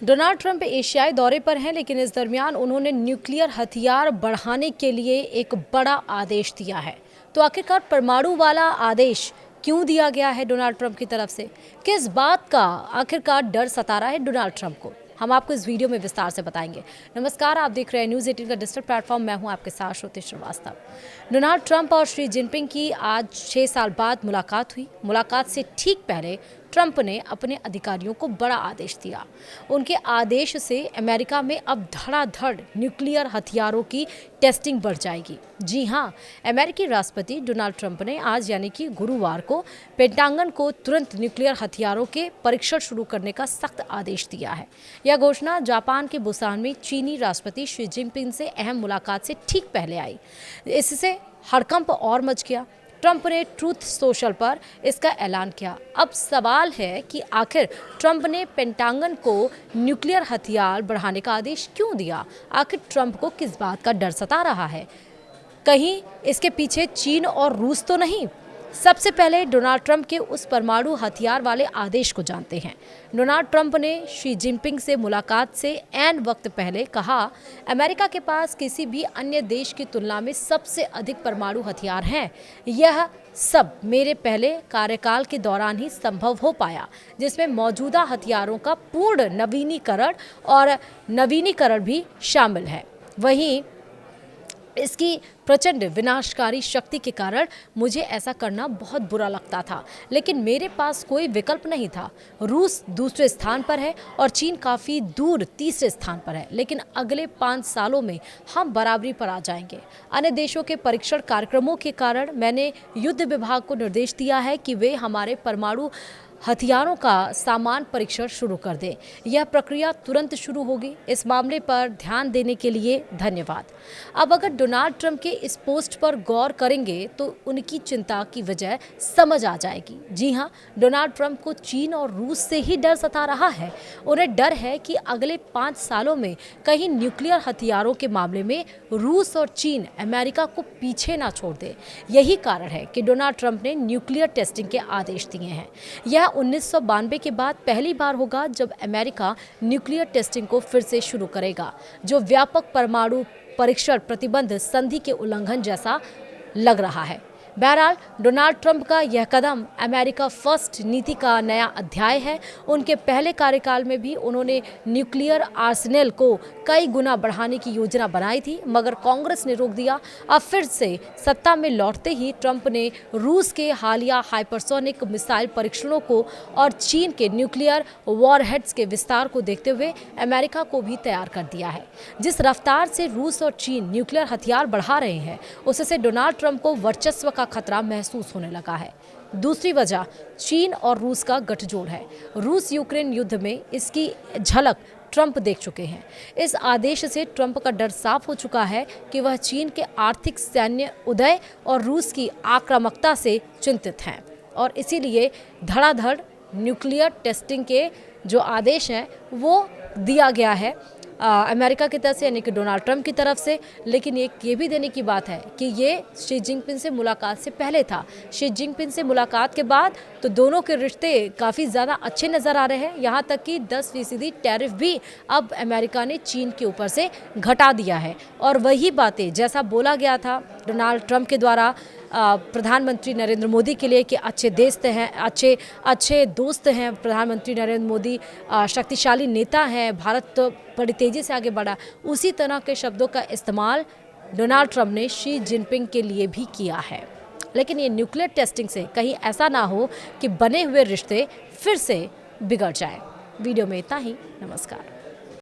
Donald Trump एशियाई दौरे पर हैं, लेकिन इस दरमियान उन्होंने न्यूक्लियर हथियार बढ़ाने के लिए एक बड़ा आदेश दिया है। तो आखिरकार परमाणु वाला आदेश क्यों दिया गया है डोनाल्ड ट्रंप की तरफ से? किस बात का आखिरकार डर सता रहा है डोनाल्ड ट्रंप को? हम आपको इस वीडियो में विस्तार से बताएंगे। नमस्कार, आप देख रहे हैं न्यूज़ 18 का डिजिटल प्लेटफॉर्म। मैं हूं आपके साथ श्रुति श्रीवास्तव। डोनाल्ड ट्रंप और शी जिनपिंग की आज 6 साल बाद मुलाकात हुई। मुलाकात से ठीक पहले ट्रंप ने अपने अधिकारियों को बड़ा आदेश दिया। उनके आदेश से अमेरिका में अब धड़ाधड़ न्यूक्लियर हथियारों की टेस्टिंग बढ़ जाएगी। जी हां, अमेरिकी राष्ट्रपति डोनाल्ड ट्रंप ने आज यानी कि गुरुवार को पेंटागन को तुरंत न्यूक्लियर हथियारों के परीक्षण शुरू करने का सख्त आदेश दिया है। यह घोषणा जापान के बुसान में चीनी राष्ट्रपति शी जिनपिंग से अहम मुलाकात से ठीक पहले आई। इससे हड़कंप और मच गया। ट्रंप ने ट्रूथ सोशल पर इसका ऐलान किया। अब सवाल है कि आखिर ट्रंप ने पेंटागन को न्यूक्लियर हथियार बढ़ाने का आदेश क्यों दिया? आखिर ट्रंप को किस बात का डर सता रहा है? कहीं इसके पीछे चीन और रूस तो नहीं? सबसे पहले डोनाल्ड ट्रंप के उस परमाणु हथियार वाले आदेश को जानते हैं। डोनाल्ड ट्रंप ने शी जिनपिंग से मुलाकात से ऐन वक्त पहले कहा, अमेरिका के पास किसी भी अन्य देश की तुलना में सबसे अधिक परमाणु हथियार हैं। यह सब मेरे पहले कार्यकाल के दौरान ही संभव हो पाया, जिसमें मौजूदा हथियारों का पूर्ण नवीनीकरण भी शामिल है। वहीं इसकी प्रचंड विनाशकारी शक्ति के कारण मुझे ऐसा करना बहुत बुरा लगता था, लेकिन मेरे पास कोई विकल्प नहीं था। रूस दूसरे स्थान पर है और चीन काफ़ी दूर तीसरे स्थान पर है, लेकिन अगले 5 सालों में हम बराबरी पर आ जाएंगे। अन्य देशों के परीक्षण कार्यक्रमों के कारण मैंने युद्ध विभाग को निर्देश दिया है कि वे हमारे परमाणु हथियारों का सामान परीक्षण शुरू कर दें। यह प्रक्रिया तुरंत शुरू होगी। इस मामले पर ध्यान देने के लिए धन्यवाद। अब अगर डोनाल्ड ट्रंप के इस पोस्ट पर गौर करेंगे तो उनकी चिंता की वजह समझ आ जाएगी। जी हां, डोनाल्ड ट्रंप को चीन और रूस से ही डर सता रहा है। उन्हें डर है कि अगले 5 सालों में कहीं न्यूक्लियर हथियारों के मामले में रूस और चीन अमेरिका को पीछे ना छोड़ दे। यही कारण है कि डोनाल्ड ट्रंप ने न्यूक्लियर टेस्टिंग के आदेश दिए हैं। यह 1992 के बाद पहली बार होगा जब अमेरिका न्यूक्लियर टेस्टिंग को फिर से शुरू करेगा, जो व्यापक परमाणु परीक्षण प्रतिबंध संधि के उल्लंघन जैसा लग रहा है। बहरहाल डोनाल्ड ट्रंप का यह कदम अमेरिका फर्स्ट नीति का नया अध्याय है। उनके पहले कार्यकाल में भी उन्होंने न्यूक्लियर आर्सेनल को कई गुना बढ़ाने की योजना बनाई थी, मगर कांग्रेस ने रोक दिया। अब फिर से सत्ता में लौटते ही ट्रंप ने रूस के हालिया हाइपरसोनिक मिसाइल परीक्षणों को और चीन के न्यूक्लियर वॉरहेड्स के विस्तार को देखते हुए अमेरिका को भी तैयार कर दिया है। जिस रफ्तार से रूस और चीन न्यूक्लियर हथियार बढ़ा रहे हैं, उससे डोनाल्ड ट्रंप को वर्चस्व का खतरा महसूस होने लगा है। दूसरी वजह चीन और रूस का गठजोड़ है। रूस यूक्रेन युद्ध में इसकी झलक ट्रंप देख चुके हैं। इस आदेश से ट्रंप का डर साफ हो चुका है कि वह चीन के आर्थिक सैन्य उदय और रूस की आक्रामकता से चिंतित हैं, और इसीलिए धड़ाधड़ न्यूक्लियर टेस्टिंग के जो आदेश हैं वो दिया गया है अमेरिका की तरफ से, यानी कि डोनाल्ड ट्रंप की तरफ से। लेकिन ये भी देने की बात है कि ये शी जिनपिंग से मुलाकात से पहले था। शी जिनपिंग से मुलाकात के बाद तो दोनों के रिश्ते काफ़ी ज़्यादा अच्छे नज़र आ रहे हैं। यहाँ तक कि 10% टैरिफ भी अब अमेरिका ने चीन के ऊपर से घटा दिया है। और वही बातें जैसा बोला गया था डोनाल्ड ट्रंप के द्वारा प्रधानमंत्री नरेंद्र मोदी के लिए कि अच्छे दोस्त हैं प्रधानमंत्री नरेंद्र मोदी, शक्तिशाली नेता हैं, भारत तो बड़ी तेज़ी से आगे बढ़ा, उसी तरह के शब्दों का इस्तेमाल डोनाल्ड ट्रंप ने शी जिनपिंग के लिए भी किया है। लेकिन ये न्यूक्लियर टेस्टिंग से कहीं ऐसा ना हो कि बने हुए रिश्ते फिर से बिगड़ जाए। वीडियो में इतना ही। नमस्कार।